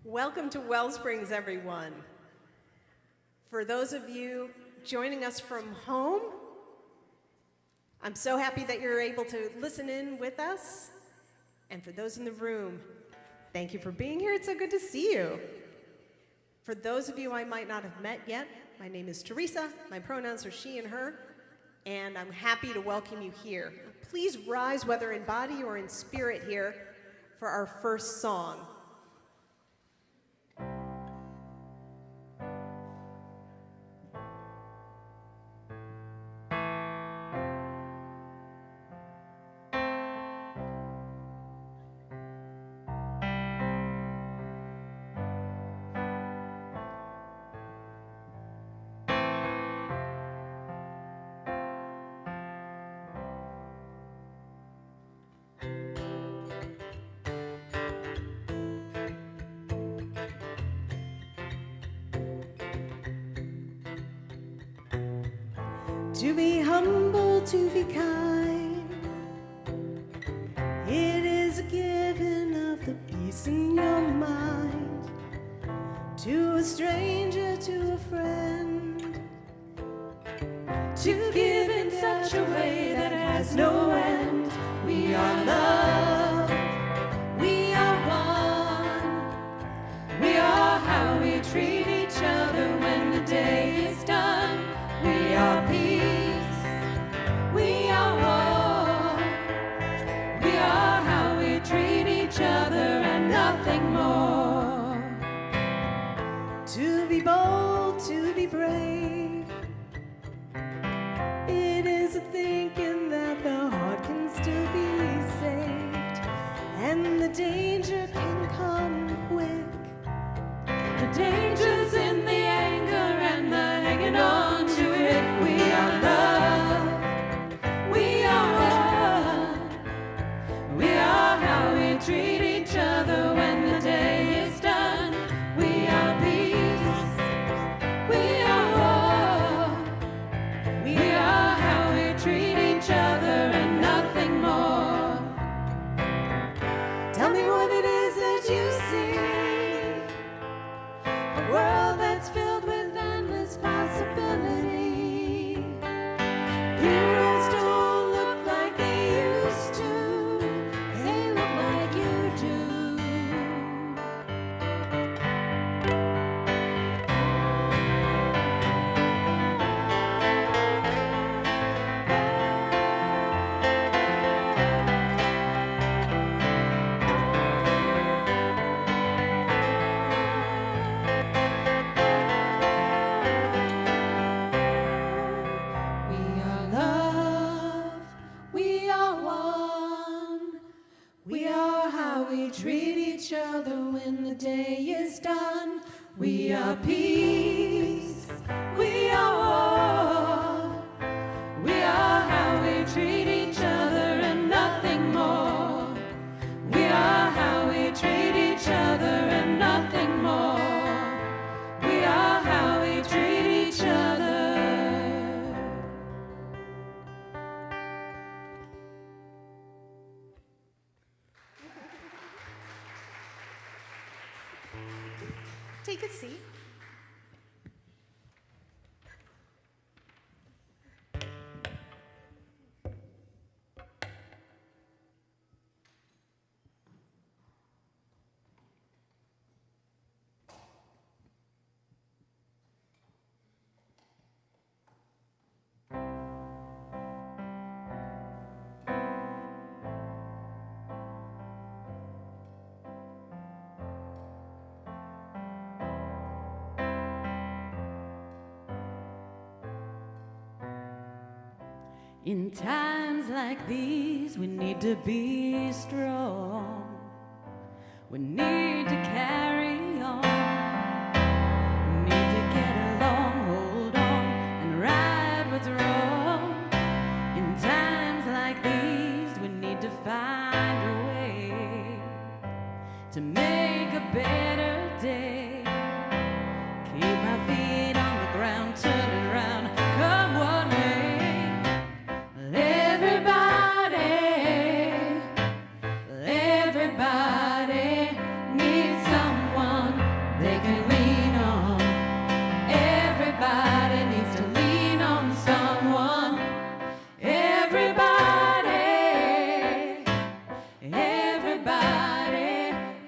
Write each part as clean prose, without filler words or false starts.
Welcome to WellSprings, everyone. For those of you joining us from home, I'm so happy that you're able to listen in with us. And for those in the room, thank you for being here. It's so good to see you. For those of you I might not have met yet, my name is Teresa. My pronouns are she and her, and I'm happy to welcome you here. Please rise, whether in body or in spirit, here for our first song. to be humble, to be kind. It is a giving of the peace in your mind, to a stranger, to a friend, to give in such a way that has no end. We are love, we are one, we are how we treat each other when the day is done. We are peace, we are war, we are how we treat each other and nothing more. To be bold, to be brave, it is a thinking that the heart can still be saved, and the danger can come quick. The danger's in the anger and the hanging on to it. We are love, we are one, we are how we treat each other when the day is done. We are peace, we are war, we are how we treat each other and nothing more. Tell me what it is that you see, a world that's filled with endless possibility. Heroes don't look like they used to, they look like you do. We are love, we are one, we are how we treat each other when the day is done. We are peace, we are war, we are how we treat each other and nothing more. We are how we treat each other and nothing more. We are how we treat each other. Take a seat. In times like these, we need to be strong. We need to carry on. We need to get along, hold on, and right what's wrong. In times like these, we need to find a way to make a better day. Keep my feet on the ground, turn it around, come one way. Everybody needs someone they can lean on. Everybody needs to lean on someone. Everybody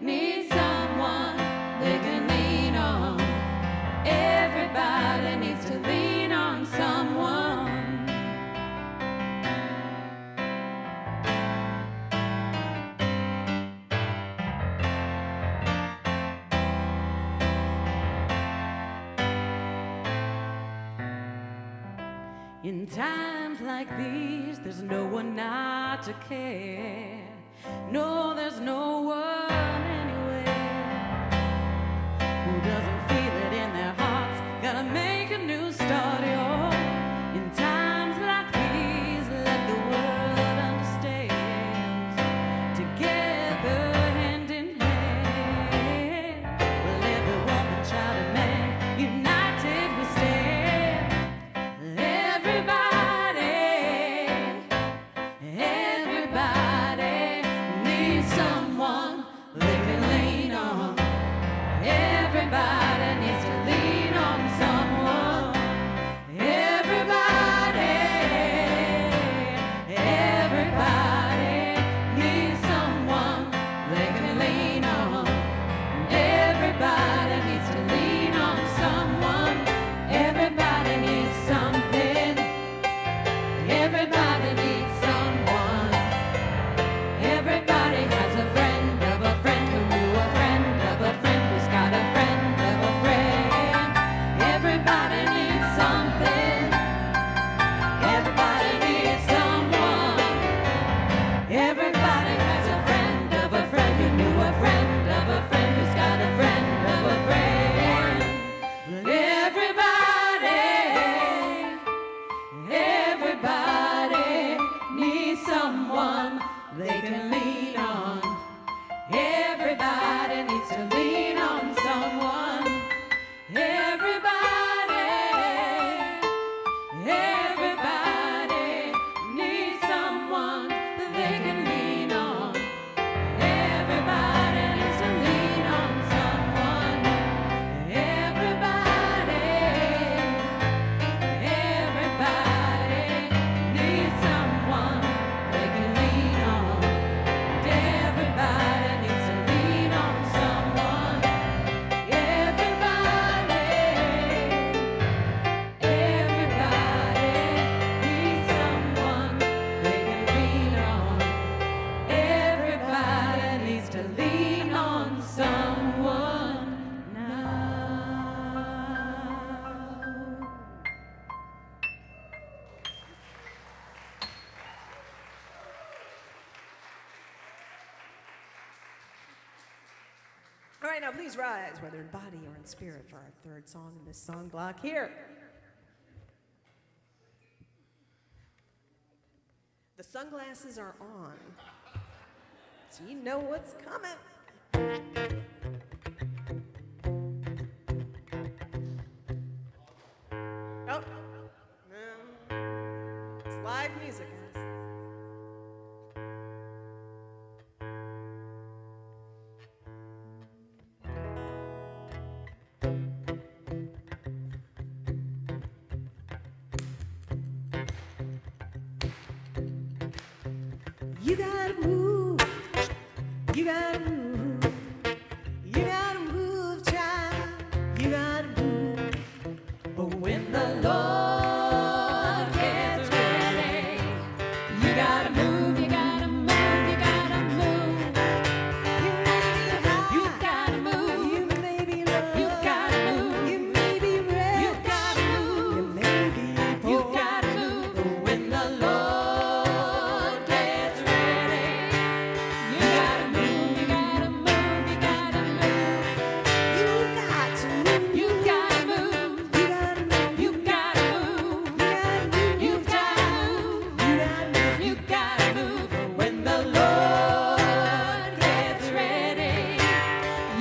needs someone they can lean on. Everybody needs to lean on someone. In times like these, there's no one not to care. No, there's no one anywhere who doesn't feel it in their hearts. Gotta make a new start, y'all. In times like these, let the world understand. Together, hand in hand, well, every woman, child, and man, united we stand. Everybody Everybody needs something. Everybody needs someone. Everybody has a friend of a friend who knew a friend of a friend who's got a friend of a friend. Everybody needs someone they can lean on. Everybody needs to lean on someone. Everybody needs someone that they can lean on. Everybody needs to lean on someone. Everybody needs someone they can lean on. Everybody needs to lean on someone. Everybody needs someone they can lean on. Everybody needs to lean on someone now. All right, now please rise, whether in body or in spirit, for our third song in this song block here. The sunglasses are on, so you know what's coming. Oh, it's live music, guys. You gotta move, you gotta move, you gotta move, child, you gotta move. But when the Lord gets ready, you gotta move, you gotta move, you gotta move. You may be high, You gotta move. you may be low, You gotta move. you may be rich, You gotta move. you may be poor. You gotta move. But when the Lord gets ready, you gotta move, you gotta move, you gotta move. You got to move, You gotta move. you gotta move, You gotta move. you You gotta move, gotta move. you gotta move. You gotta move. But when the Lord gets ready,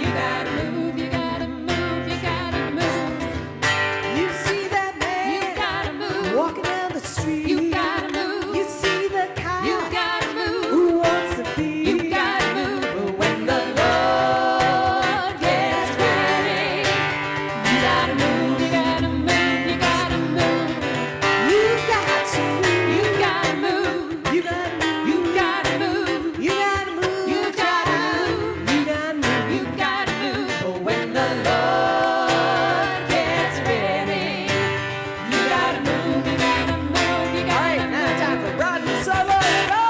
you gotta move, you gotta move, you gotta move. You see that You man gotta move. walking down the street. You gotta move. You see the cow You gotta move. who wants to be. You gotta move. But when the Lord gets ready, you gotta move, you gotta move, you gotta move. You got to move. You gotta move. You gotta move. You gotta move. You gotta move. You gotta child. move. You gotta move. You gotta move. But when the Lord gets ready, you gotta move, you gotta move, you All right, gotta now move. time for Rodney solo. Go!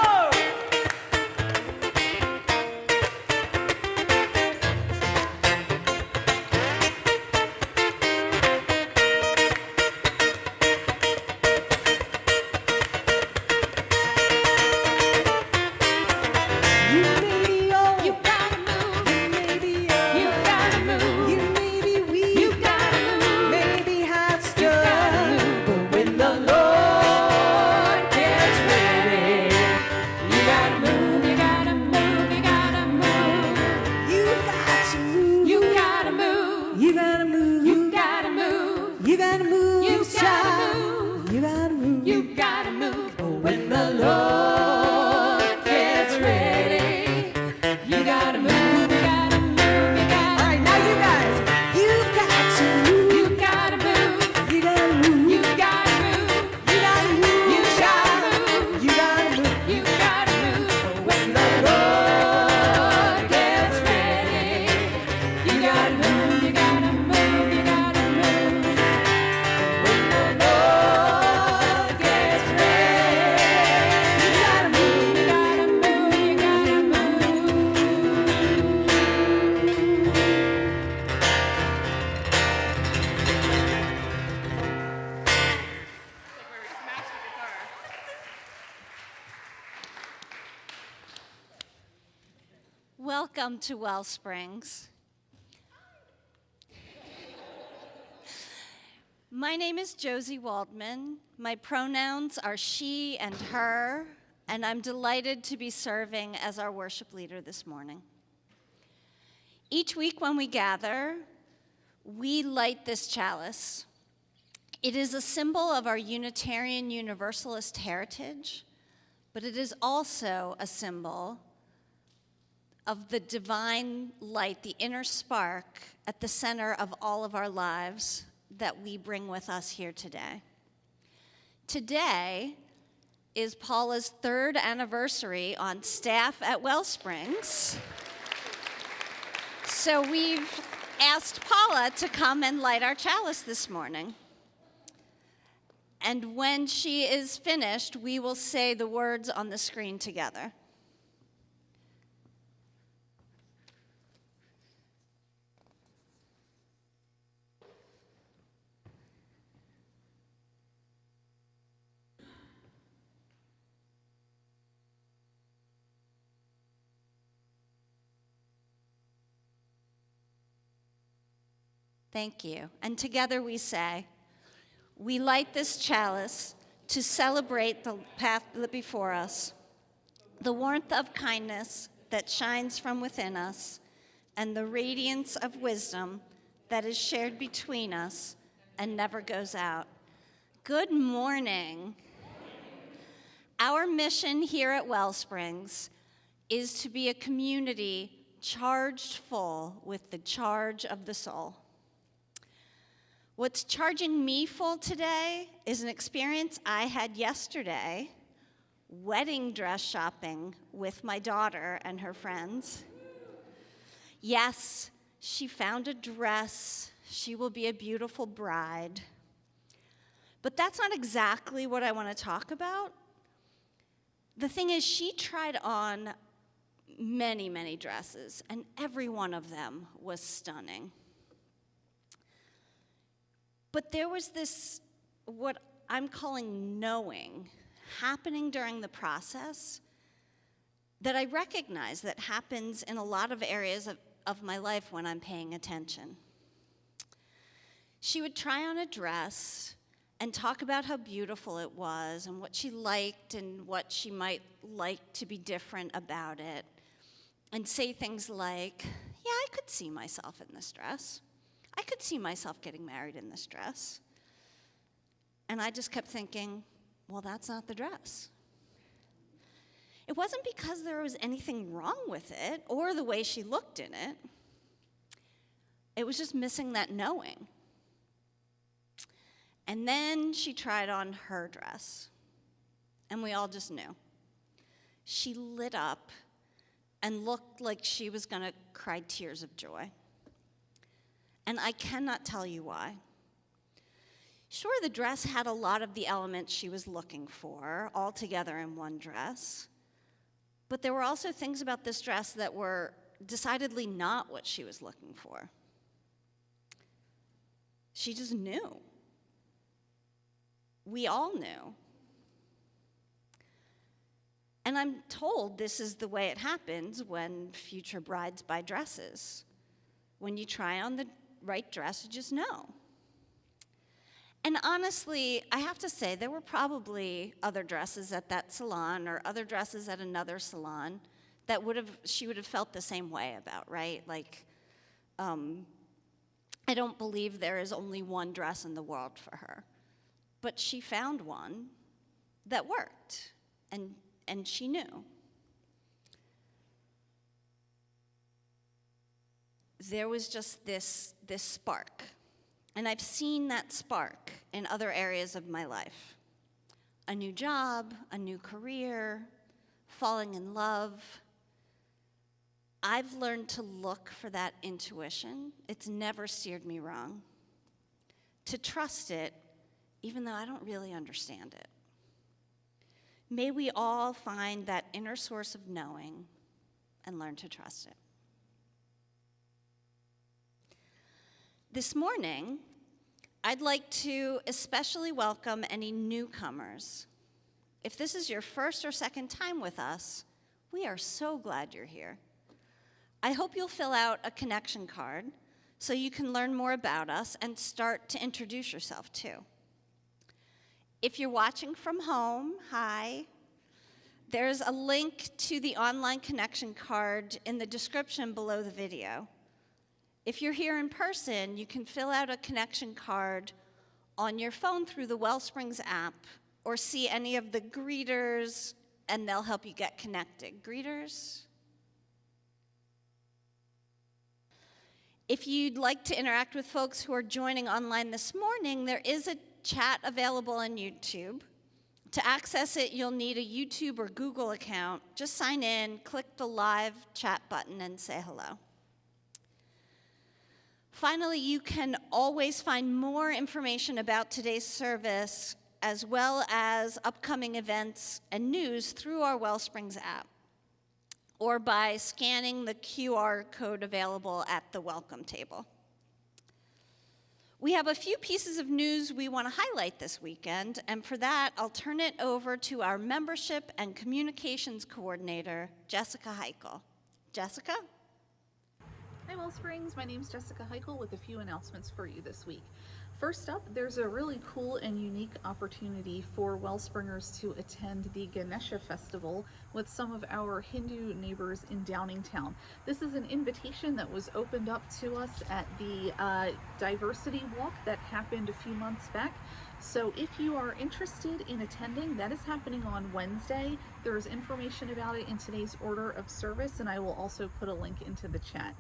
You may be old. You gotta move. You may be young. You gotta move. You may be weak. You gotta move. Maybe hot You gotta stuff. move. But when the Lord gets ready, you gotta move, you gotta move, you gotta move. You got to move. You gotta move. You gotta move. You gotta move. You gotta move. You gotta child. move. You gotta move. You gotta move. But when the Lord gets ready, you gotta move, you gotta move, you All gotta right, now you guys. You got to move. You gotta move. You gotta move. You gotta move. You gotta move. You child. gotta move. You gotta move. You gotta move. But when the Lord gets ready, you gotta move, you gotta move, you gotta move. Welcome to WellSprings. My name is Josie Waldman. My pronouns are she and her, and I'm delighted to be serving as our worship leader this morning. Each week when we gather, we light this chalice. It is a symbol of our Unitarian Universalist heritage, but it is also a symbol of the divine light, the inner spark at the center of all of our lives that we bring with us here today. Today is Paula's 3rd anniversary on staff at WellSprings. So we've asked Paula to come and light our chalice this morning. And when she is finished, we will say the words on the screen together. Thank you. And together we say, we light this chalice to celebrate the path before us, the warmth of kindness that shines from within us, and the radiance of wisdom that is shared between us and never goes out. Good morning. Our mission here at WellSprings is to be a community charged full with the charge of the soul. What's charging me full today is an experience I had yesterday, wedding dress shopping with my daughter and her friends. Yes, she found a dress. She will be a beautiful bride. But that's not exactly what I want to talk about. The thing is, she tried on many, many dresses, and every one of them was stunning. But there was this, what I'm calling knowing, happening during the process that I recognize that happens in a lot of areas of my life when I'm paying attention. She would try on a dress and talk about how beautiful it was and what she liked and what she might like to be different about it, and say things like, yeah, I could see myself in this dress. I could see myself getting married in this dress. And I just kept thinking, well, that's not the dress. It wasn't because there was anything wrong with it or the way she looked in it. It was just missing that knowing. And then she tried on her dress, and we all just knew. She lit up and looked like she was going to cry tears of joy. And I cannot tell you why. Sure, the dress had a lot of the elements she was looking for, all together in one dress. But there were also things about this dress that were decidedly not what she was looking for. She just knew. We all knew. And I'm told this is the way it happens when future brides buy dresses. When you try on the right dress, you just know. And honestly, I have to say, there were probably other dresses at that salon or other dresses at another salon that she would have felt the same way about, right? Like, I don't believe there is only one dress in the world for her. But she found one that worked, and she knew. There was just this spark. And I've seen that spark in other areas of my life. A new job, a new career, falling in love. I've learned to look for that intuition. It's never steered me wrong. To trust it, even though I don't really understand it. May we all find that inner source of knowing and learn to trust it. This morning, I'd like to especially welcome any newcomers. If this is your first or second time with us, we are so glad you're here. I hope you'll fill out a connection card so you can learn more about us and start to introduce yourself too. If you're watching from home, hi. There's a link to the online connection card in the description below the video. If you're here in person, you can fill out a connection card on your phone through the WellSprings app or see any of the greeters and they'll help you get connected. Greeters? If you'd like to interact with folks who are joining online this morning, there is a chat available on YouTube. To access it, you'll need a YouTube or Google account. Just sign in, click the live chat button, and say hello. Finally, you can always find more information about today's service, as well as upcoming events and news through our WellSprings app, or by scanning the QR code available at the welcome table. We have a few pieces of news we want to highlight this weekend, and for that, I'll turn it over to our Membership and Communications Coordinator, Jessica Heichel. Jessica? Hi, WellSprings. My name's Jessica Heichel with a few announcements for you this week. First up, there's a really cool and unique opportunity for Wellspringers to attend the Ganesha Festival with some of our Hindu neighbors in Downingtown. This is an invitation that was opened up to us at the Diversity Walk that happened a few months back. So if you are interested in attending, that is happening on Wednesday. There is information about it in today's order of service, and I will also put a link into the chat.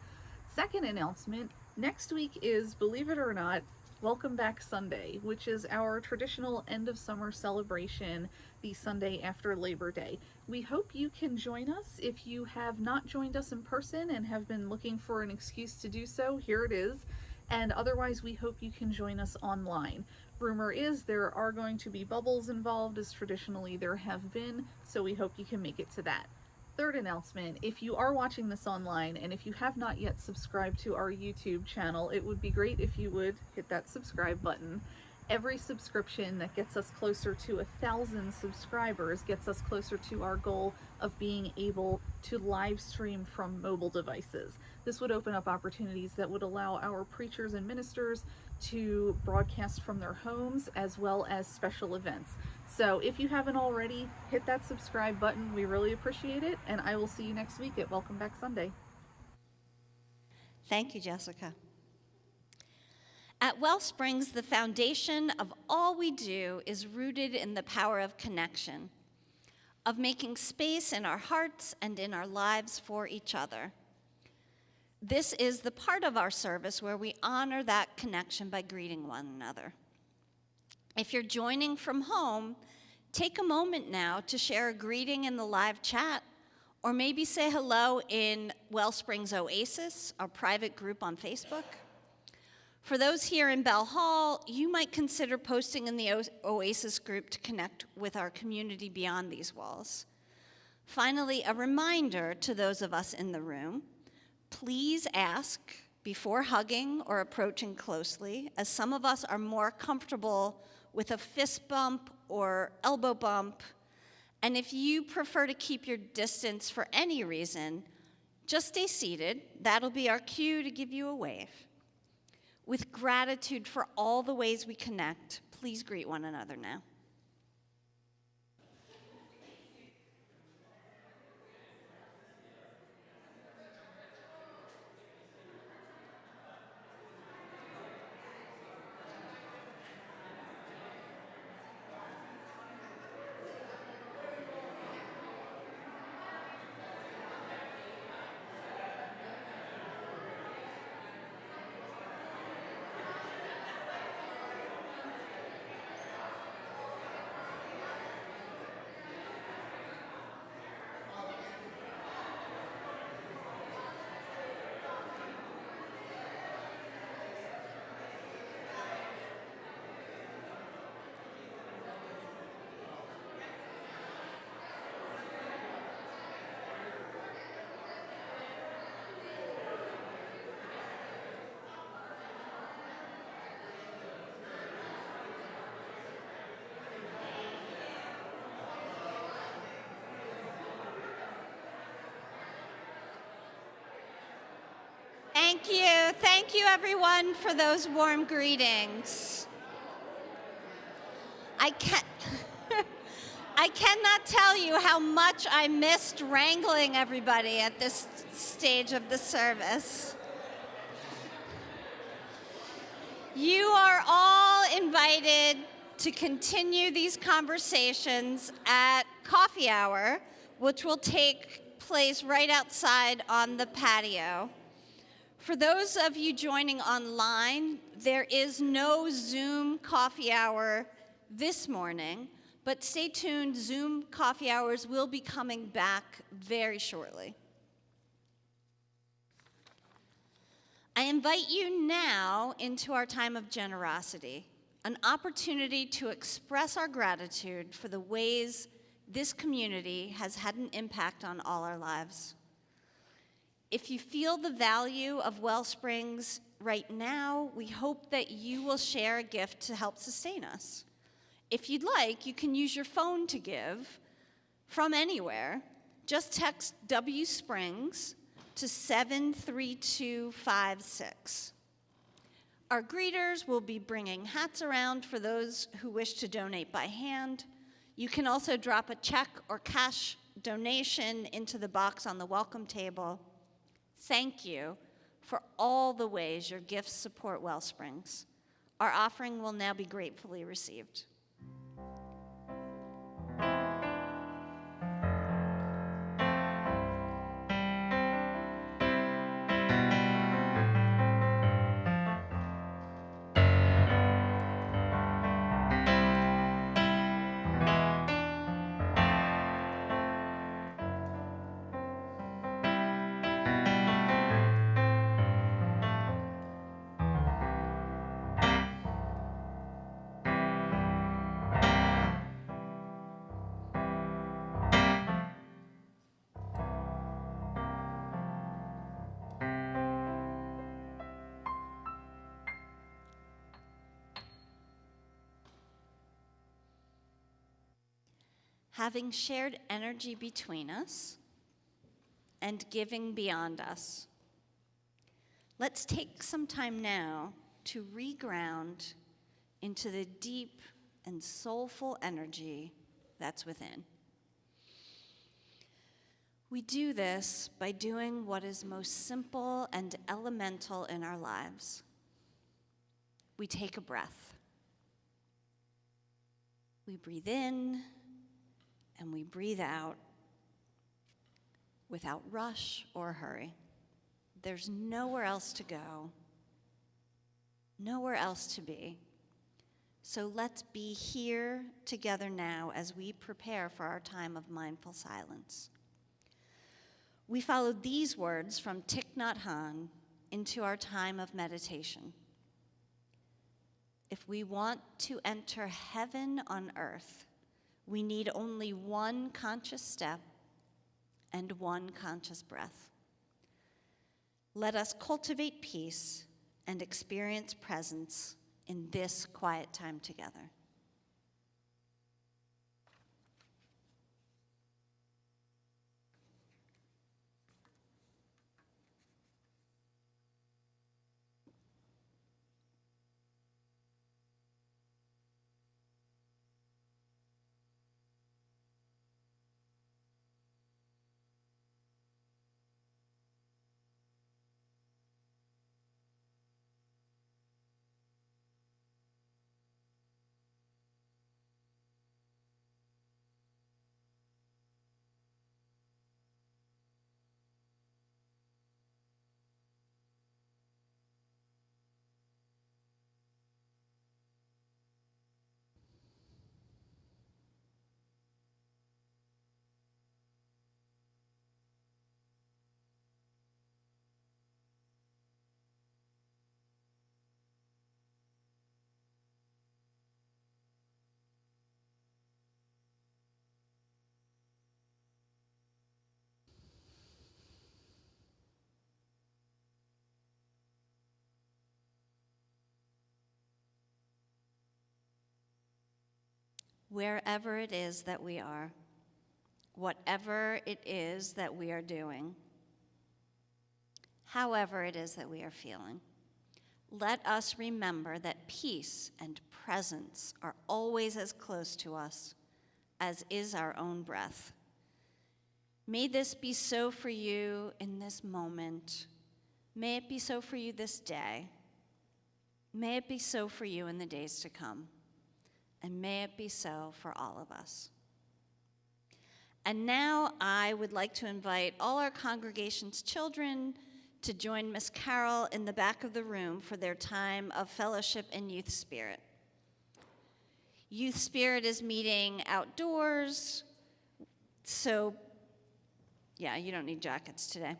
Second announcement, next week is, believe it or not, Welcome Back Sunday, which is our traditional end of summer celebration the Sunday after Labor Day. We hope you can join us. If you have not joined us in person and have been looking for an excuse to do so, here it is. And otherwise, we hope you can join us online. Rumor is there are going to be bubbles involved, as traditionally there have been, so we hope you can make it to that. Third announcement, if you are watching this online and if you have not yet subscribed to our YouTube channel, it would be great if you would hit that subscribe button. Every subscription that gets us closer to 1,000 subscribers gets us closer to our goal of being able to live stream from mobile devices. This would open up opportunities that would allow our preachers and ministers to broadcast from their homes as well as special events. So if you haven't already, hit that subscribe button. We really appreciate it, and I will see you next week at Welcome Back Sunday. Thank you, Jessica. At WellSprings, the foundation of all we do is rooted in the power of connection, of making space in our hearts and in our lives for each other. This is the part of our service where we honor that connection by greeting one another. If you're joining from home, take a moment now to share a greeting in the live chat, or maybe say hello in WellSprings Oasis, our private group on Facebook. For those here in Bell Hall, you might consider posting in the Oasis group to connect with our community beyond these walls. Finally, a reminder to those of us in the room, please ask before hugging or approaching closely, as some of us are more comfortable with a fist bump or elbow bump. And if you prefer to keep your distance for any reason, just stay seated. That'll be our cue to give you a wave. With gratitude for all the ways we connect, please greet one another now. thank you, everyone, for those warm greetings. I cannot tell you how much I missed wrangling everybody at this stage of the service. You are all invited to continue these conversations at coffee hour, which will take place right outside on the patio. For those of you joining online, there is no Zoom coffee hour this morning, but stay tuned, Zoom coffee hours will be coming back very shortly. I invite you now into our time of generosity, an opportunity to express our gratitude for the ways this community has had an impact on all our lives. If you feel the value of WellSprings right now, we hope that you will share a gift to help sustain us. If you'd like, you can use your phone to give from anywhere. Just text WSprings to 73256. Our greeters will be bringing hats around for those who wish to donate by hand. You can also drop a check or cash donation into the box on the welcome table. Thank you for all the ways your gifts support WellSprings. Our offering will now be gratefully received. Having shared energy between us and giving beyond us, let's take some time now to reground into the deep and soulful energy that's within. We do this by doing what is most simple and elemental in our lives. We take a breath. We breathe in and we breathe out without rush or hurry. There's nowhere else to go, nowhere else to be. So let's be here together now as we prepare for our time of mindful silence. We followed these words from Thich Nhat Hanh into our time of meditation. If we want to enter heaven on earth, we need only one conscious step and one conscious breath. Let us cultivate peace and experience presence in this quiet time together. Wherever it is that we are, whatever it is that we are doing, however it is that we are feeling, let us remember that peace and presence are always as close to us as is our own breath. May this be so for you in this moment. May it be so for you this day. May it be so for you in the days to come. And may it be so for all of us. And now I would like to invite all our congregation's children to join Miss Carol in the back of the room for their time of fellowship and youth spirit. Youth spirit is meeting outdoors, so yeah, you don't need jackets today.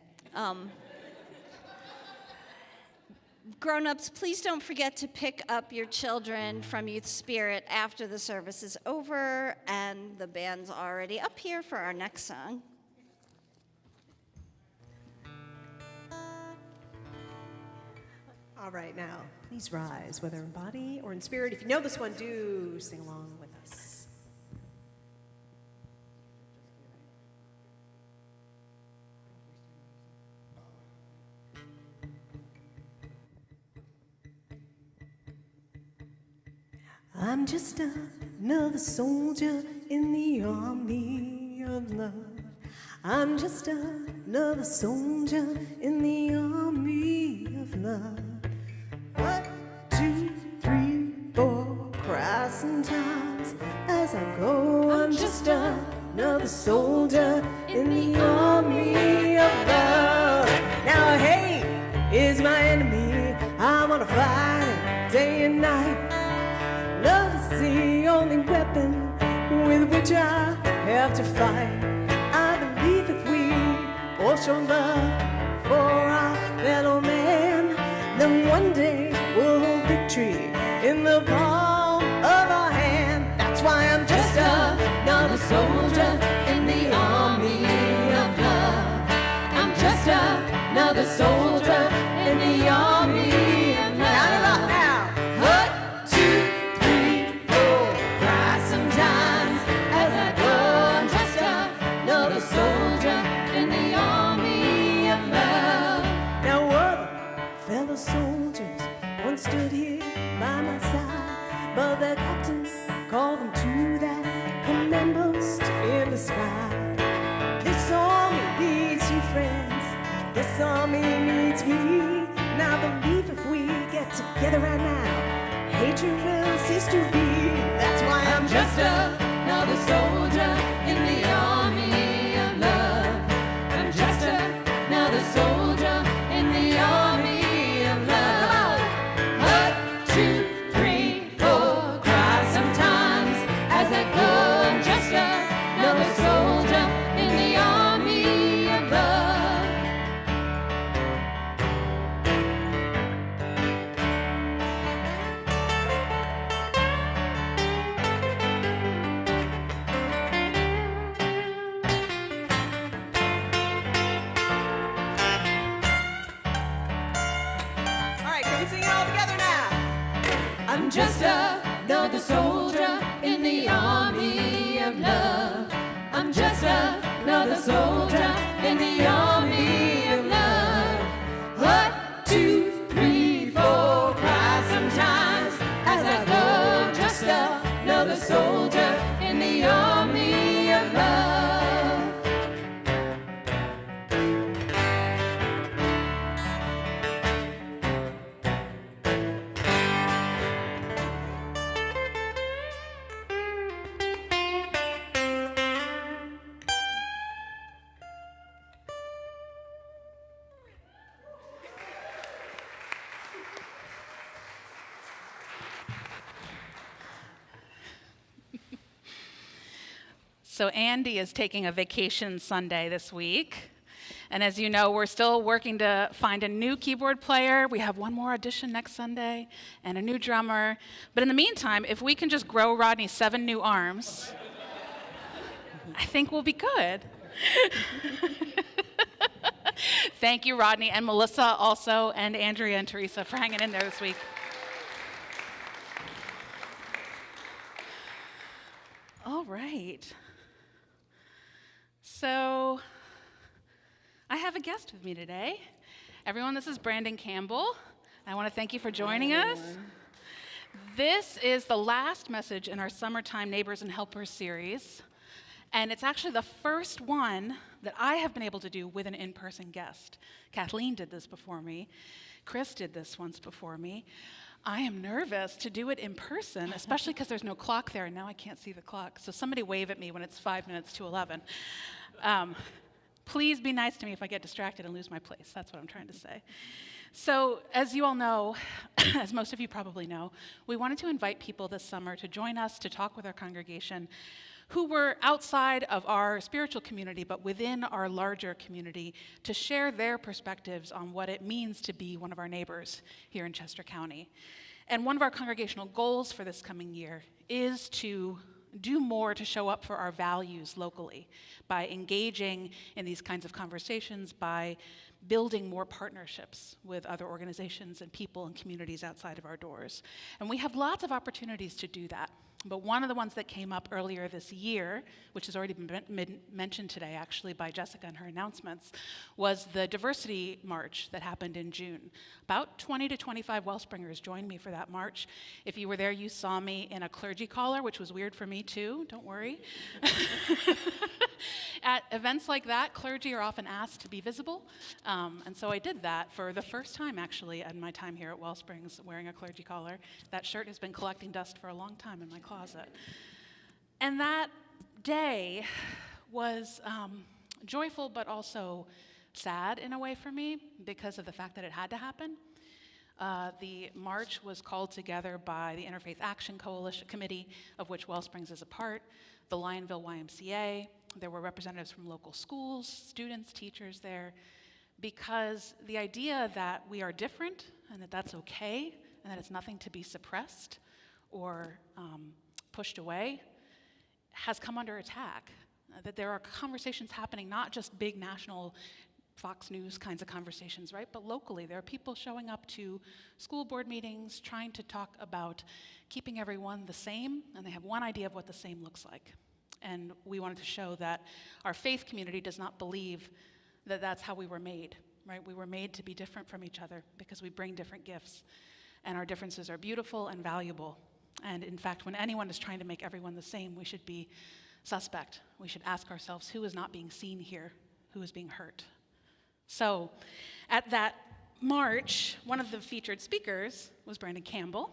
Grown-ups, please don't forget to pick up your children from Youth Spirit after the service is over, and the band's already up here for our next song. All right, now, please rise, whether in body or in spirit. If you know this one, do sing along with us. I'm just another soldier in the army of love. I'm just another soldier in the army of love. 1, 2, 3, 4, cry sometimes as I go. I'm just another soldier in the army of love. Now hate is my enemy. I wanna fight it day and night. Love is the only weapon with which I have to fight. I believe if we all show love for our fellow man, then one day we'll hold victory in the palm of our hand. That's why I'm just another soldier in the army of love. I'm just another soldier in the army of love. Not enough now. 1, 2, 3, 4. Cry sometimes as I go. I'm just another soldier in the army of love. Now other fellow soldiers once stood here by my side, but the captain called them to that command post in the sky. This army needs you, friends. This army needs me. Now believe if we get together right now, hatred will cease to be. That's why I'm just another soldier in the army of love. I'm just another soldier in the army of love. 1, 2, 3, 4. Cry sometimes as I go. I'm just another soldier in the army of love. All right, can we sing it all together now? I'm just another soldier in the army of love. I'm just another soldier in the army of love. 1, 2, 3, 4. Cry sometimes as I go. I'm just another soldier in the army of love. So Andy is taking a vacation Sunday this week. And as you know, we're still working to find a new keyboard player. We have one more audition next Sunday and a new drummer. But in the meantime, if we can just grow Rodney 7 new arms, I think we'll be good. Thank you, Rodney, and Melissa also, and Andrea and Teresa for hanging in there this week. All right. So I have a guest with me today. Everyone, this is Brandyn Campbell, I want to thank you for joining us. This is the last message in our Summertime Neighbors and Helpers series, and it's actually the first one that I have been able to do with an in-person guest. Kathleen did this before me. Chris did this once before me. I am nervous to do it in person, especially because there's no clock there, and now I can't see the clock. So somebody wave at me when it's 5 minutes to 11. Please be nice to me if I get distracted and lose my place. That's what I'm trying to say. So, as you all know, as most of you probably know, we wanted to invite people this summer to join us to talk with our congregation who were outside of our spiritual community, but within our larger community, to share their perspectives on what it means to be one of our neighbors here in Chester County. And one of our congregational goals for this coming year is to do more to show up for our values locally by engaging in these kinds of conversations, by building more partnerships with other organizations and people and communities outside of our doors. And we have lots of opportunities to do that. But one of the ones that came up earlier this year, which has already been mentioned today actually by Jessica in her announcements, was the diversity march that happened in June. About 20 to 25 WellSpringers joined me for that march. If you were there, you saw me in a clergy collar, which was weird for me too, don't worry. At events like that, clergy are often asked to be visible, and so I did that for the first time actually in my time here at WellSprings wearing a clergy collar. That shirt has been collecting dust for a long time in my closet. And that day was joyful but also sad in a way for me because of the fact that it had to happen. The march was called together by the Interfaith Action Coalition Committee, of which WellSprings is a part, the Lionville YMCA. There were representatives from local schools, students, teachers there, because the idea that we are different and that that's okay and that it's nothing to be suppressed or pushed away has come under attack. That there are conversations happening, not just big national Fox News kinds of conversations, right? But locally, there are people showing up to school board meetings trying to talk about keeping everyone the same, and they have one idea of what the same looks like. And we wanted to show that our faith community does not believe that that's how we were made, right? We were made to be different from each other because we bring different gifts, and our differences are beautiful and valuable. And in fact, when anyone is trying to make everyone the same, we should be suspect. We should ask ourselves, who is not being seen here? Who is being hurt? So at that march, one of the featured speakers was Brandyn Campbell.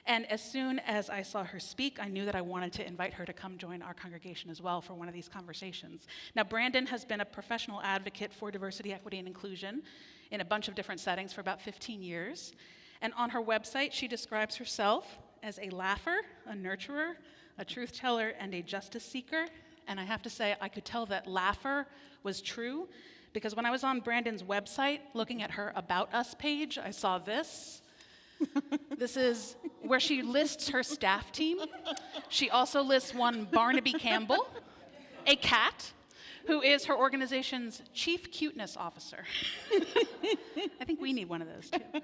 And as soon as I saw her speak, I knew that I wanted to invite her to come join our congregation as well for one of these conversations. Now, Brandyn has been a professional advocate for diversity, equity, and inclusion in a bunch of different settings for about 15 years. And on her website, she describes herself as a laugher, a nurturer, a truth teller, and a justice seeker. And I have to say, I could tell that laugher was true, because when I was on Brandyn's website looking at her About Us page, I saw this. This is where she lists her staff team. She also lists one Barnaby Campbell, a cat, who is her organization's chief cuteness officer. I think we need one of those too.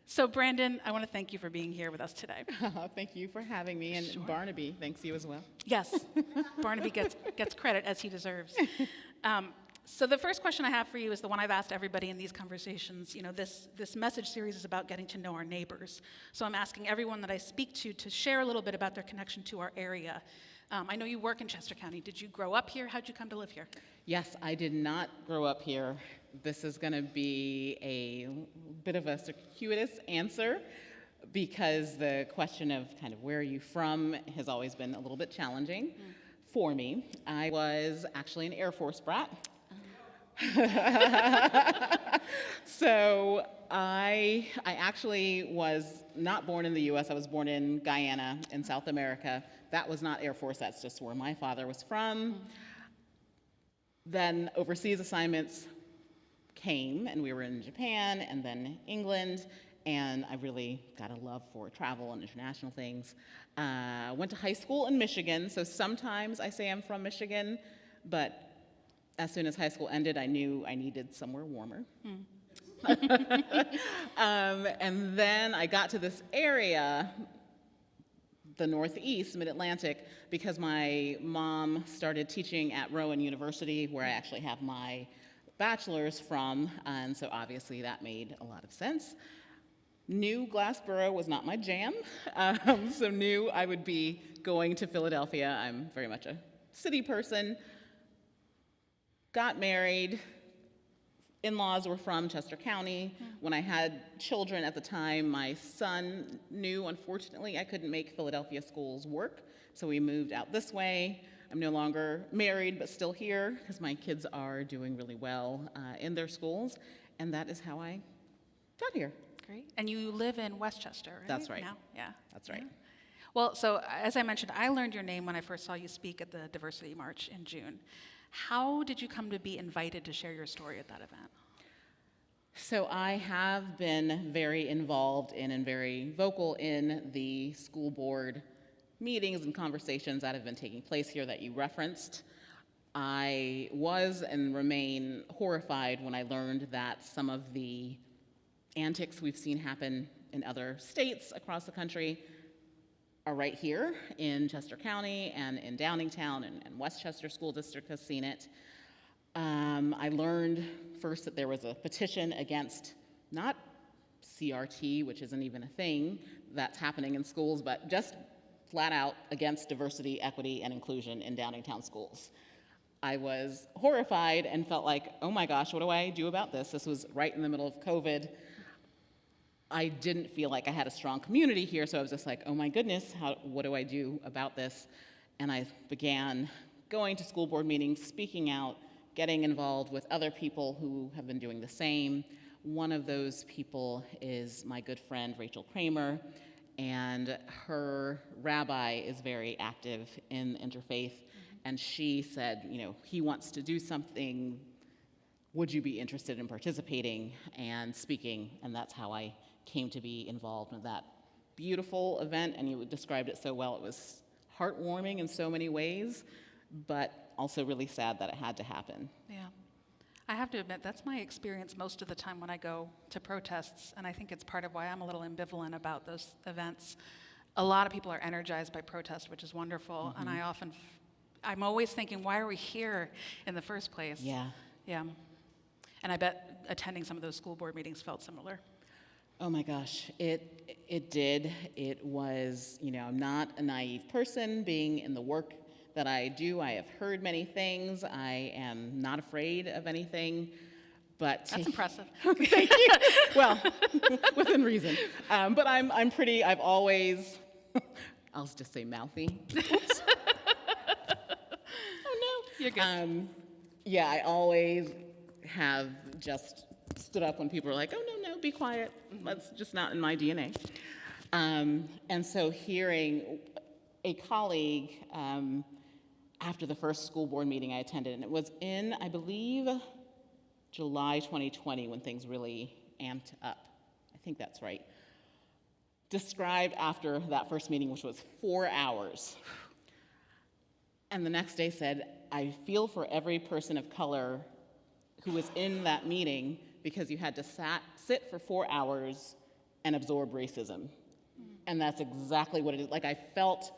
So Brandyn, I want to thank you for being here with us today. Thank you for having me, and Sure. Barnaby, thanks you as well. Yes, Barnaby gets credit as he deserves. So the first question I have for you is the one I've asked everybody in these conversations. You know, this message series is about getting to know our neighbors. So I'm asking everyone that I speak to share a little bit about their connection to our area. I know you work in Chester County. Did you grow up here? How'd you come to live here? Yes, I did not grow up here. This is going to be a bit of a circuitous answer because the question of kind of where are you from has always been a little bit challenging for me. I was actually an Air Force brat. So I actually was not born in the U.S. I was born in Guyana in South America. That was not Air Force. That's just where my father was from. Then overseas assignments came, and we were in Japan and then England, and I really got a love for travel and international things. Went to high school in Michigan, so sometimes I say I'm from Michigan, but as soon as high school ended, I knew I needed somewhere warmer. And then I got to this area, the Northeast, Mid-Atlantic, because my mom started teaching at Rowan University, where I actually have my bachelor's from, and so obviously that made a lot of sense. Knew Glassboro was not my jam, so knew I would be going to Philadelphia. I'm very much a city person. Got married. In-laws were from Chester County. When I had children at the time, my son knew, unfortunately, I couldn't make Philadelphia schools work, so we moved out this way. I'm no longer married, but still here, because my kids are doing really well in their schools, and that is how I got here. Great. And you live in Westchester, right? That's right. Now? Yeah. That's right. Yeah. Well, so as I mentioned, I learned your name when I first saw you speak at the Diversity March in June. How did you come to be invited to share your story at that event? So I have been very involved in and very vocal in the school board meetings and conversations that have been taking place here that you referenced. I was and remain horrified when I learned that some of the antics we've seen happen in other states across the country are right here in Chester County and in Downingtown, and Westchester School District has seen it. I learned first that there was a petition against not CRT, which isn't even a thing that's happening in schools, but just flat out against diversity, equity, and inclusion in Downingtown schools. I was horrified and felt like, oh my gosh, what do I do about this? This was right in the middle of COVID. I didn't feel like I had a strong community here, so I was just like, oh my goodness, what do I do about this? And I began going to school board meetings, speaking out, getting involved with other people who have been doing the same. One of those people is my good friend, Rachel Kramer, and her rabbi is very active in interfaith, and she said, you know, he wants to do something, would you be interested in participating and speaking? And that's how I came to be involved in that beautiful event, and you described it so well. It was heartwarming in so many ways, but also really sad that it had to happen. Yeah. I have to admit, that's my experience most of the time when I go to protests, and I think it's part of why I'm a little ambivalent about those events. A lot of people are energized by protest, which is wonderful, and I'm always thinking, why are we here in the first place? Yeah. Yeah. And I bet attending some of those school board meetings felt similar. Oh my gosh, it did. It was, you know, I'm not a naive person being in the work that I do. I have heard many things. I am not afraid of anything, but That's impressive. Thank you. Well, within reason. But I've always, I'll just say mouthy. Oops. Oh no. You're good. Yeah, I always have just stood up when people are like, oh no, be quiet. That's just not in my DNA. And so hearing a colleague, after the first school board meeting I attended, and it was in, I believe, July 2020 when things really amped up. I think that's right. Described after that first meeting, which was 4 hours. And the next day said, I feel for every person of color who was in that meeting because you had to sit for 4 hours and absorb racism. And that's exactly what it is. Like, I felt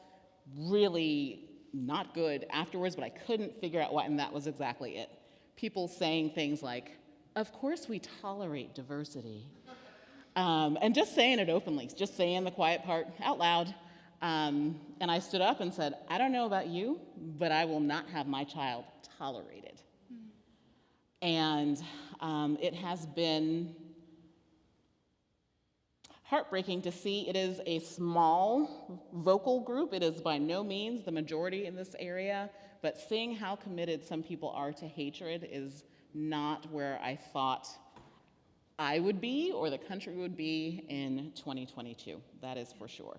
really not good afterwards, but I couldn't figure out why, and that was exactly it. People saying things like, of course we tolerate diversity. And just saying it openly, just saying the quiet part out loud. And I stood up and said, I don't know about you, but I will not have my child tolerated. And it has been heartbreaking to see. It is a small vocal group. It is by no means the majority in this area, but seeing how committed some people are to hatred is not where I thought I would be or the country would be in 2022. That is for sure.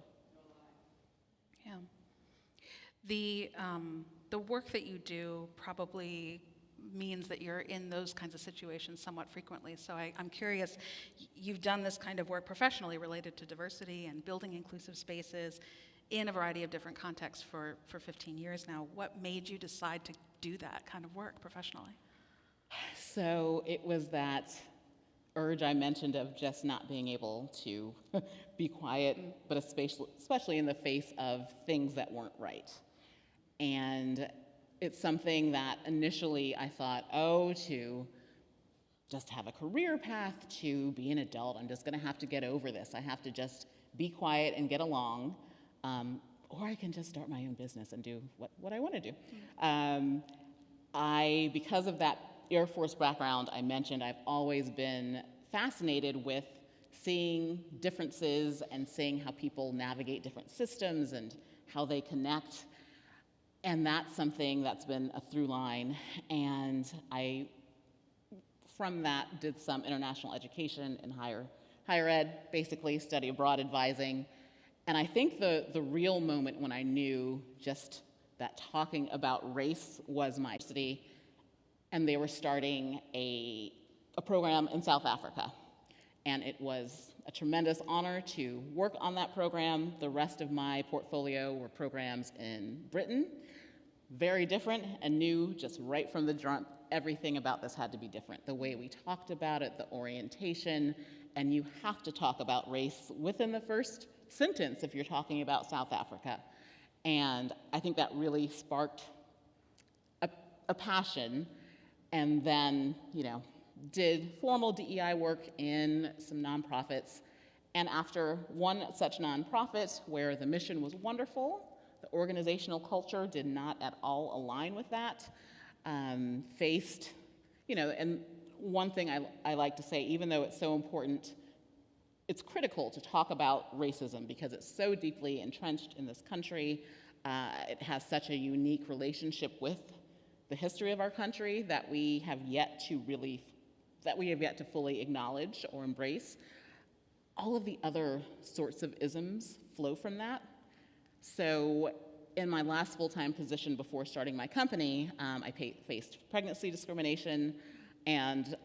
Yeah. The work that you do probably means that you're in those kinds of situations somewhat frequently. So I'm curious, you've done this kind of work professionally related to diversity and building inclusive spaces in a variety of different contexts for 15 years now. What made you decide to do that kind of work professionally? So it was that urge I mentioned of just not being able to be quiet, but especially in the face of things that weren't right. And it's something that initially I thought, oh, to just have a career path to be an adult. I'm just going to have to get over this. I have to just be quiet and get along. Or I can just start my own business and do what I want to do. Because of that Air Force background I mentioned, I've always been fascinated with seeing differences and seeing how people navigate different systems and how they connect. And that's something that's been a through line. And from that, did some international education in higher ed, basically study abroad advising. And I think the real moment when I knew just that talking about race was my city, and they were starting a program in South Africa. And it was a tremendous honor to work on that program. The rest of my portfolio were programs in Britain, very different, and knew just right from the jump, everything about this had to be different. The way we talked about it, the orientation, and you have to talk about race within the first sentence if you're talking about South Africa. And I think that really sparked a passion, and then, did formal DEI work in some nonprofits. And after one such nonprofit where the mission was wonderful, the organizational culture did not at all align with that, faced, and one thing I like to say, even though it's so important, it's critical to talk about racism because it's so deeply entrenched in this country. It has such a unique relationship with the history of our country that we have yet to fully acknowledge or embrace. All of the other sorts of isms flow from that. So in my last full-time position before starting my company, I faced pregnancy discrimination, and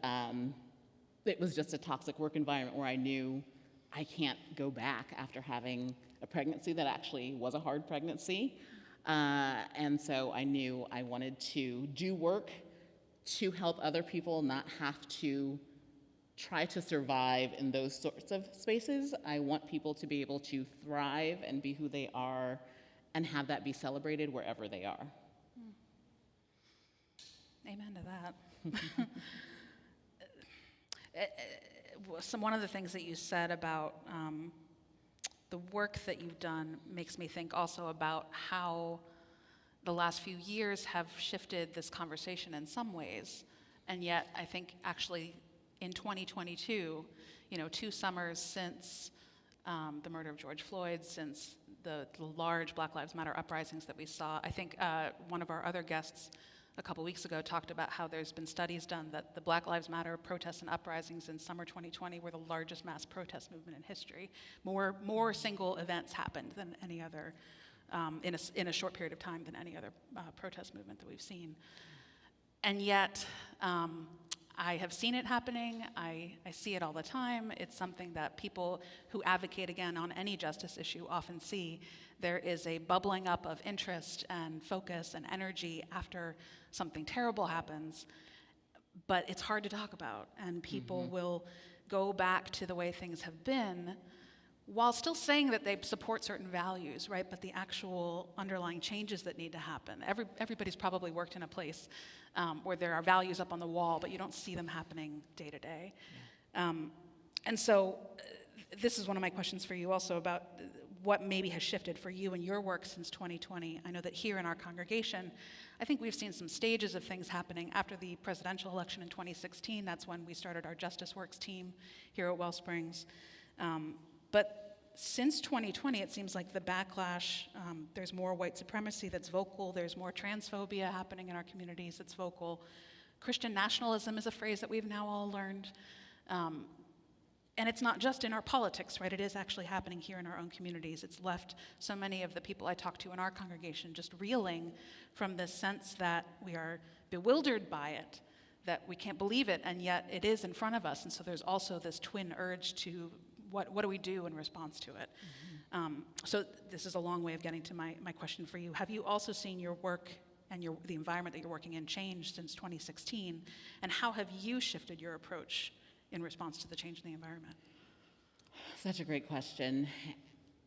it was just a toxic work environment where I knew I can't go back after having a pregnancy that actually was a hard pregnancy. And so I knew I wanted to do work to help other people not have to try to survive in those sorts of spaces. I want people to be able to thrive and be who they are and have that be celebrated wherever they are. Amen to that. One of the things that you said about the work that you've done makes me think also about how the last few years have shifted this conversation in some ways. And yet, I think actually in 2022, 2 summers since the murder of George Floyd, since the large Black Lives Matter uprisings that we saw, I think one of our other guests a couple weeks ago talked about how there's been studies done that the Black Lives Matter protests and uprisings in summer 2020 were the largest mass protest movement in history. More single events happened than any other, in a short period of time than any other protest movement that we've seen. And yet, I have seen it happening. I see it all the time. It's something that people who advocate, again, on any justice issue often see. There is a bubbling up of interest and focus and energy after something terrible happens, but it's hard to talk about, and people will go back to the way things have been while still saying that they support certain values, right? But the actual underlying changes that need to happen. Everybody's probably worked in a place where there are values up on the wall, but you don't see them happening day to day. And so this is one of my questions for you also about what maybe has shifted for you in your work since 2020. I know that here in our congregation, I think we've seen some stages of things happening after the presidential election in 2016. That's when we started our Justice Works team here at WellSprings. But since 2020, it seems like the backlash, there's more white supremacy that's vocal, there's more transphobia happening in our communities that's vocal. Christian nationalism is a phrase that we've now all learned. And it's not just in our politics, right? It is actually happening here in our own communities. It's left so many of the people I talk to in our congregation just reeling from this sense that we are bewildered by it, that we can't believe it, and yet it is in front of us. And so there's also this twin urge to what do we do in response to it? So this is a long way of getting to my question for you. Have you also seen your work and the environment that you're working in change since 2016? And how have you shifted your approach in response to the change in the environment? Such a great question.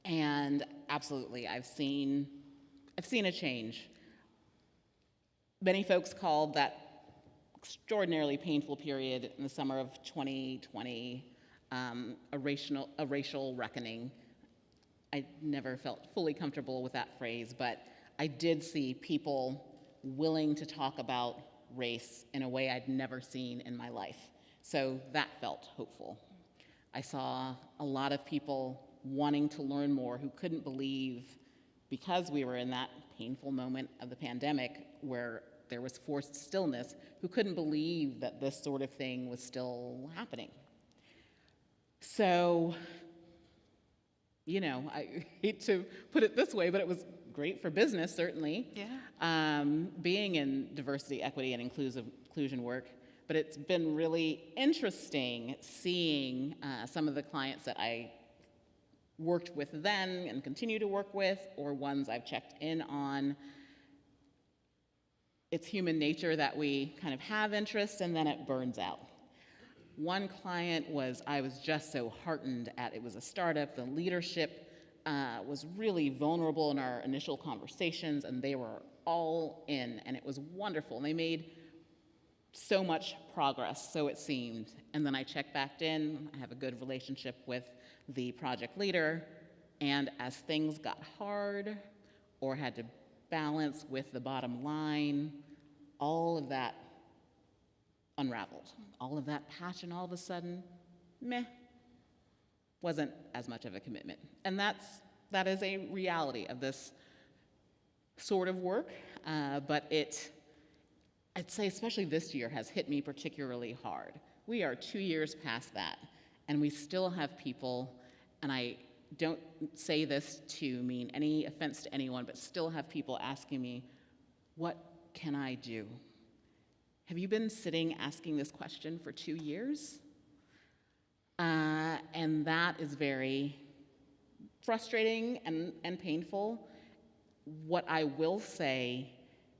And absolutely, I've seen a change. Many folks call that extraordinarily painful period in the summer of 2020, a racial reckoning. I never felt fully comfortable with that phrase, but I did see people willing to talk about race in a way I'd never seen in my life. So that felt hopeful. I saw a lot of people wanting to learn more who couldn't believe, because we were in that painful moment of the pandemic where there was forced stillness, who couldn't believe that this sort of thing was still happening. So, I hate to put it this way, but it was great for business, certainly. Yeah. Being in diversity, equity, and inclusion work, but it's been really interesting seeing some of the clients that I worked with then and continue to work with, or ones I've checked in on. It's human nature that we kind of have interest and then it burns out. One client I was just so heartened at. It was a startup. The leadership was really vulnerable in our initial conversations, and they were all in, and it was wonderful. And they made so much progress, so it seemed. And then I checked back in. I have a good relationship with the project leader, and as things got hard or had to balance with the bottom line, all of that unraveled. All of that passion all of a sudden, wasn't as much of a commitment. And that is a reality of this sort of work, but I'd say especially this year has hit me particularly hard. We are 2 years past that, and we still have people, and I don't say this to mean any offense to anyone, but still have people asking me, what can I do? Have you been sitting asking this question for 2 years? And that is very frustrating and painful. What I will say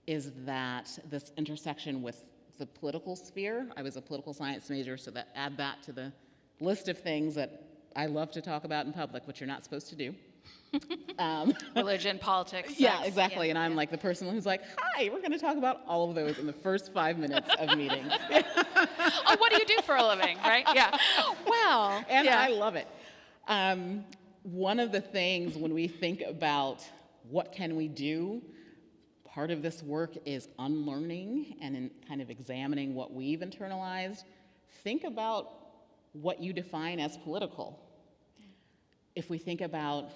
is that this intersection with the political sphere, I was a political science major, so add that to the list of things that I love to talk about in public, which you're not supposed to do. Religion, politics, sex. Yeah, exactly. And I'm like the person who's like, hi, we're going to talk about all of those in the first 5 minutes of meeting. Oh, what do you do for a living, right? Yeah. Well. And yeah. I love it. One of the things when we think about what can we do, part of this work is unlearning and in kind of examining what we've internalized. Think about what you define as political. If we think about,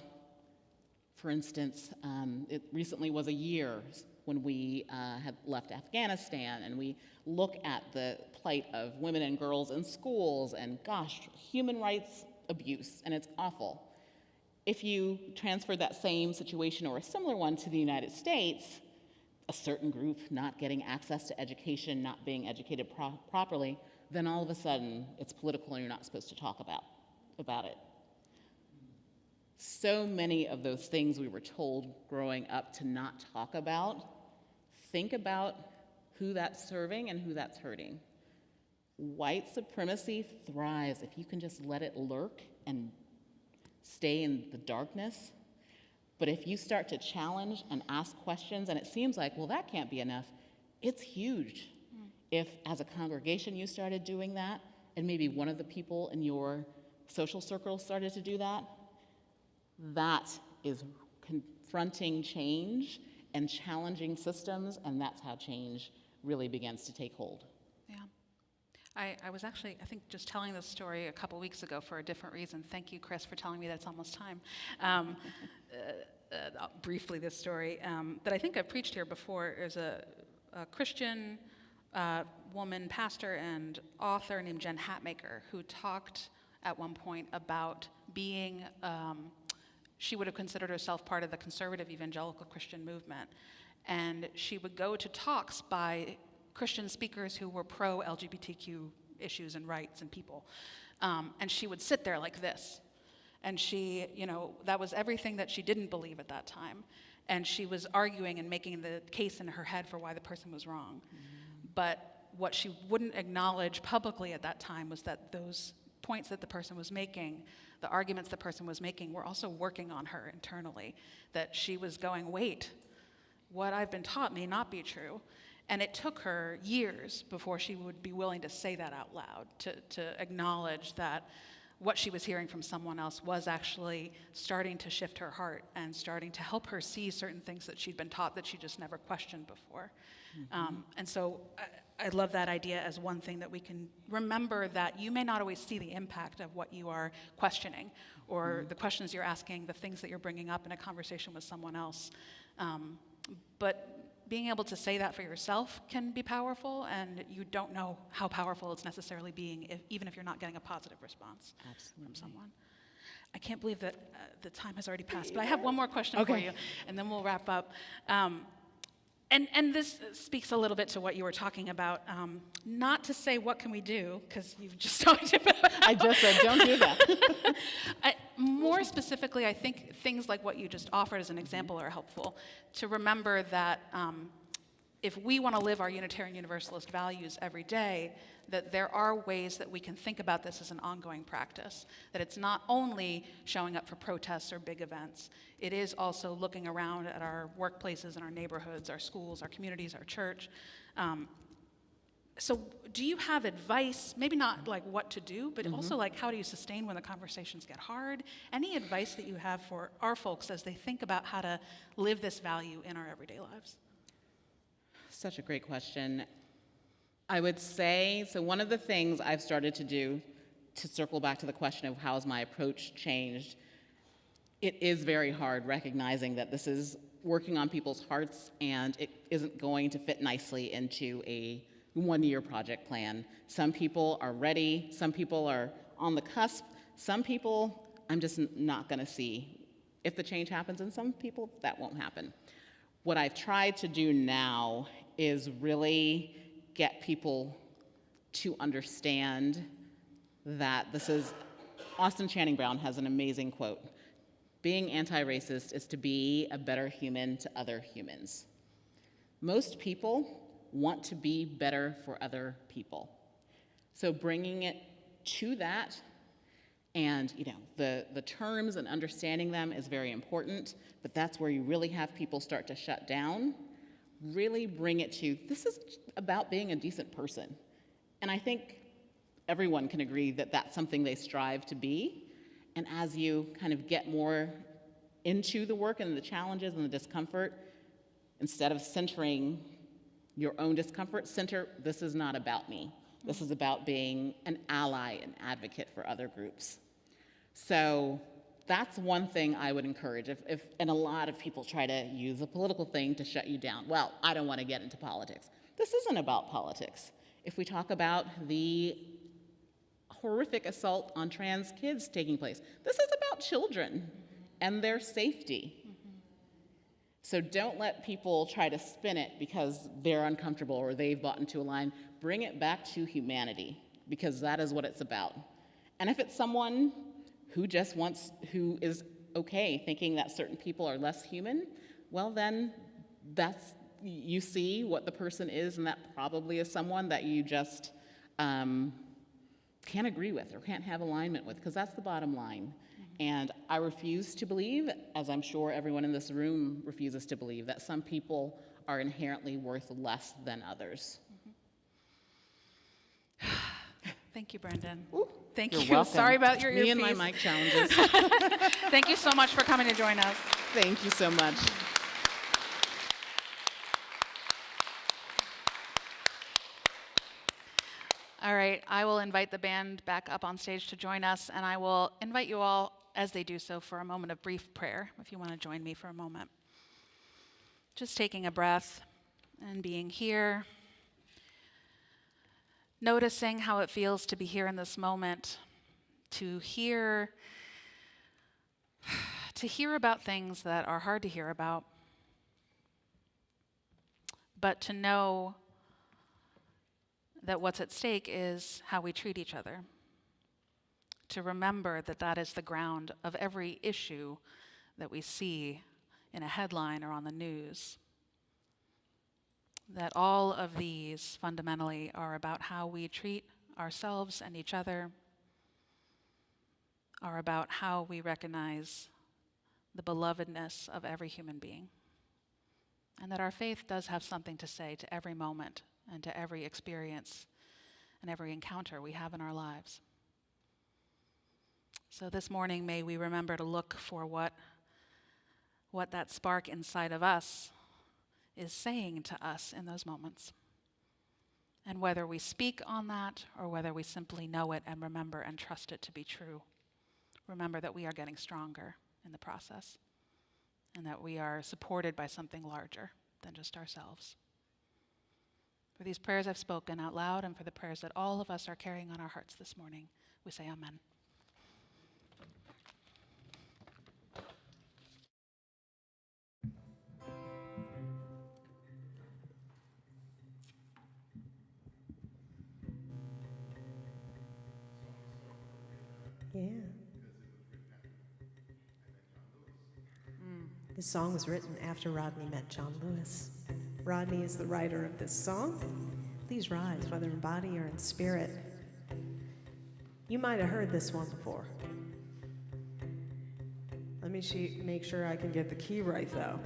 for instance, it recently was a year when we had left Afghanistan, and we look at the plight of women and girls in schools, and gosh, human rights abuse, and it's awful. If you transfer that same situation or a similar one to the United States, a certain group not getting access to education, not being educated properly, then all of a sudden it's political and you're not supposed to talk about it. So many of those things we were told growing up to not talk about, think about who that's serving and who that's hurting. White supremacy thrives if you can just let it lurk and stay in the darkness. But if you start to challenge and ask questions, and it seems like, well, that can't be enough, it's huge. If, as a congregation, you started doing that, and maybe one of the people in your social circle started to do that, that is confronting change and challenging systems, and that's how change really begins to take hold. Yeah. I was actually, I think, just telling this story a couple weeks ago for a different reason. Thank you, Chris, for telling me that it's almost time. Briefly, this story that I think I've preached here before is a Christian woman, pastor, and author named Jen Hatmaker, who talked at one point about being, she would have considered herself part of the conservative evangelical Christian movement. And she would go to talks by Christian speakers who were pro-LGBTQ issues and rights and people. And she would sit there like this. And she, that was everything that she didn't believe at that time. And she was arguing and making the case in her head for why the person was wrong. But what she wouldn't acknowledge publicly at that time was that those points that the person was making, the arguments the person was making, were also working on her internally. That she was going, wait, what I've been taught may not be true. And it took her years before she would be willing to say that out loud, to acknowledge that what she was hearing from someone else was actually starting to shift her heart and starting to help her see certain things that she'd been taught that she just never questioned before. And so I love that idea as one thing that we can remember, that you may not always see the impact of what you are questioning, or the questions you're asking, the things that you're bringing up in a conversation with someone else. But being able to say that for yourself can be powerful, and you don't know how powerful it's necessarily being, even if you're not getting a positive response from someone. I can't believe that the time has already passed, but I have one more question for you, and then we'll wrap up. And this speaks a little bit to what you were talking about. Not to say what can we do, because you've just talked about. I just said don't do that. More specifically, I think things like what you just offered as an example are helpful. To remember that if we want to live our Unitarian Universalist values every day, that there are ways that we can think about this as an ongoing practice. That it's not only showing up for protests or big events, it is also looking around at our workplaces and our neighborhoods, our schools, our communities, our church. So do you have advice, maybe not like what to do, but also like how do you sustain when the conversations get hard? Any advice that you have for our folks as they think about how to live this value in our everyday lives? Such a great question. I would say, so one of the things I've started to do, to circle back to the question of how has my approach changed, it is very hard recognizing that this is working on people's hearts and it isn't going to fit nicely into a one-year project plan. Some people are ready, some people are on the cusp, some people I'm just not gonna see if the change happens, and some people that won't happen. What I've tried to do now is really get people to understand that this is, Austin Channing Brown has an amazing quote, being anti-racist is to be a better human to other humans. Most people want to be better for other people. So bringing it to that, and the terms and understanding them is very important, but that's where you really have people start to shut down. Really bring it to, this is about being a decent person. And I think everyone can agree that that's something they strive to be. And as you kind of get more into the work and the challenges and the discomfort, instead of centering your own discomfort, center, this is not about me. This is about being an ally, an advocate for other groups. So that's one thing I would encourage. And a lot of people try to use a political thing to shut you down. Well, I don't want to get into politics. This isn't about politics. If we talk about the horrific assault on trans kids taking place, this is about children and their safety. So don't let people try to spin it because they're uncomfortable or they've bought into a line. Bring it back to humanity, because that is what it's about. And if it's someone who just who is okay thinking that certain people are less human, well then you see what the person is, and that probably is someone that you just can't agree with or can't have alignment with, because that's the bottom line. And I refuse to believe, as I'm sure everyone in this room refuses to believe, that some people are inherently worth less than others. Thank you, Brandyn. Ooh, Thank you're you. welcome. Sorry about your earpiece. Me and my mic challenges. Thank you so much for coming to join us. Thank you so much. All right, I will invite the band back up on stage to join us, and I will invite you all, as they do so, for a moment of brief prayer, if you want to join me for a moment. Just taking a breath and being here, noticing how it feels to be here in this moment, to hear about things that are hard to hear about, but to know that what's at stake is how we treat each other. To remember that that is the ground of every issue that we see in a headline or on the news. That all of these fundamentally are about how we treat ourselves and each other, are about how we recognize the belovedness of every human being. and that our faith does have something to say to every moment and to every experience and every encounter we have in our lives. So this morning, may we remember to look for what that spark inside of us is saying to us in those moments. And whether we speak on that or whether we simply know it and remember and trust it to be true, remember that we are getting stronger in the process and that we are supported by something larger than just ourselves. For these prayers I've spoken out loud and for the prayers that all of us are carrying on our hearts this morning, we say amen. Yeah. This song was written after Rodney met John Lewis. Rodney is the writer of this song. Please rise, whether in body or in spirit. You might have heard this one before. Let me make sure I can get the key right, though.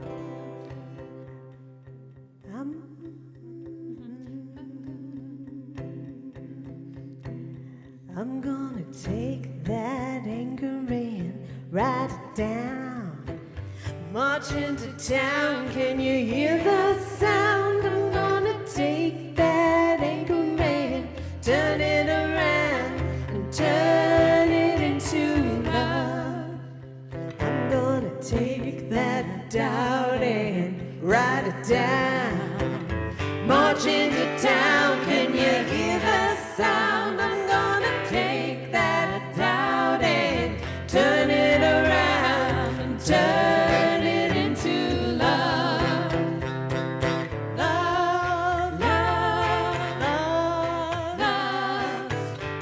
I'm gonna take that anger and write it down. March into town, can you hear the sound? I'm gonna take that anger and turn it around and turn it into love. I'm gonna take that doubt and write it down. March into town, can you hear the sound? I'm gonna take that doubt and turn it around and turn it into love. Love, love, love, love.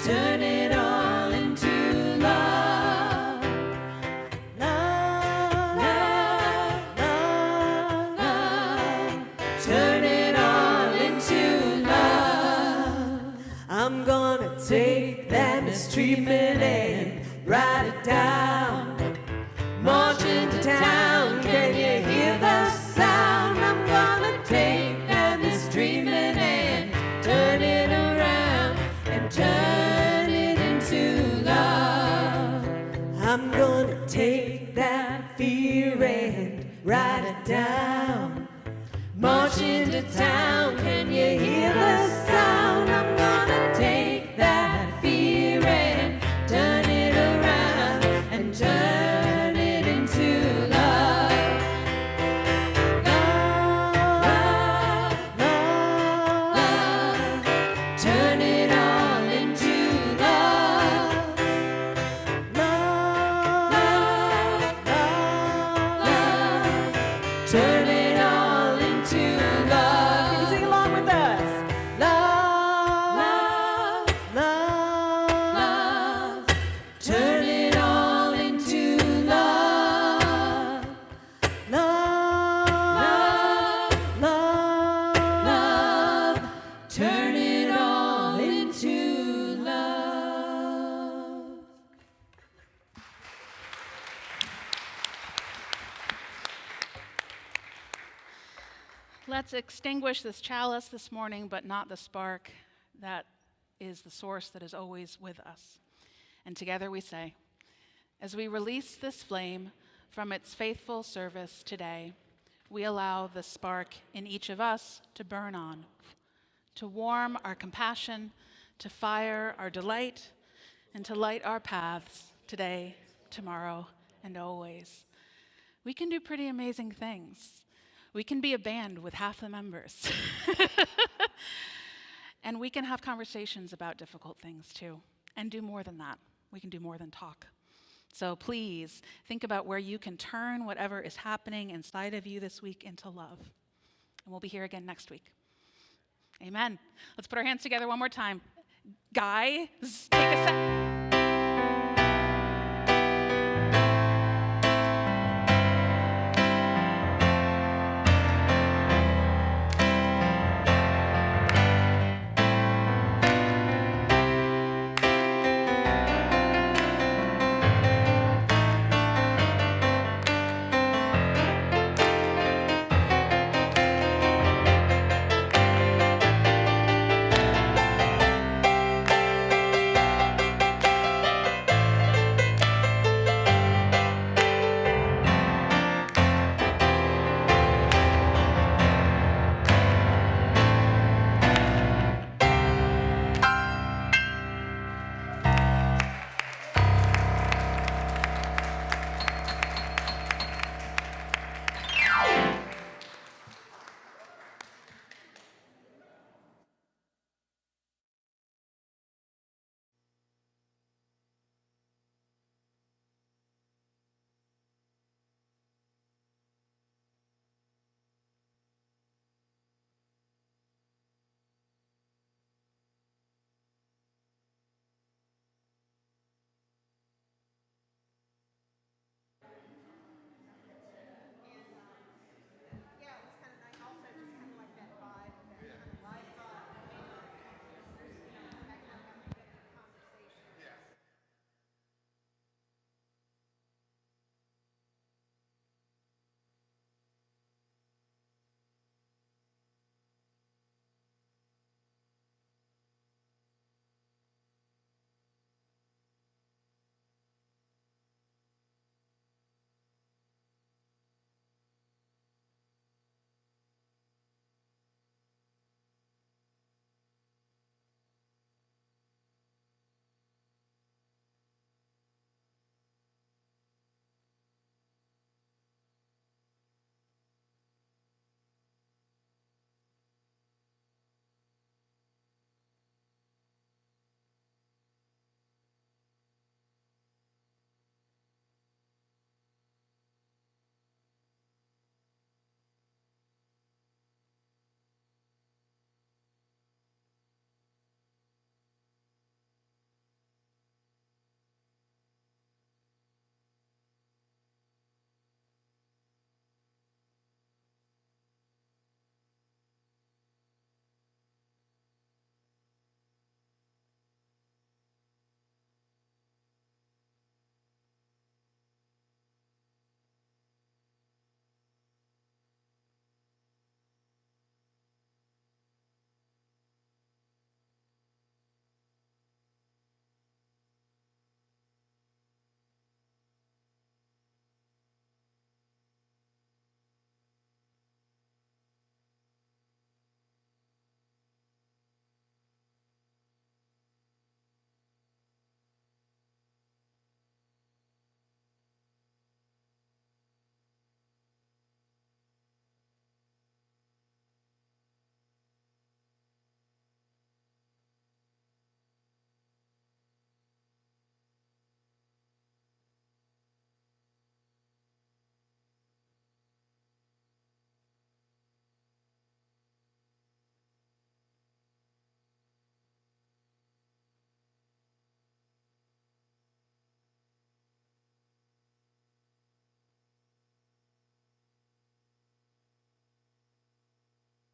Turn it all into love. Love, love, love, love. Turn it all into love. I'm gonna take that mistreatment and write it down. March into town, can you hear the sound? I'm gonna take that mistreatment and turn it around and turn it into love. I'm gonna take that fear and write it down. March into town, can you hear the sound? I'm gonna take that fear and turn it around and turn it into love. Love, love, love. Turn it all into love. Love, love, love. Turn it all into love. Can you sing along with us? Love, love, love. Turn it all into love. Love, love, love. Turn it all into love. Let's extinguish this chalice this morning, but not the spark that is the source that is always with us. And together we say, as we release this flame from its faithful service today, we allow the spark in each of us to burn on, to warm our compassion, to fire our delight, and to light our paths today, tomorrow, and always. We can do pretty amazing things. We can be a band with half the members. And we can have conversations about difficult things too, and do more than that. We can do more than talk. So please think about where you can turn whatever is happening inside of you this week into love. And we'll be here again next week. Amen. Let's put our hands together one more time. Guys, take a sec.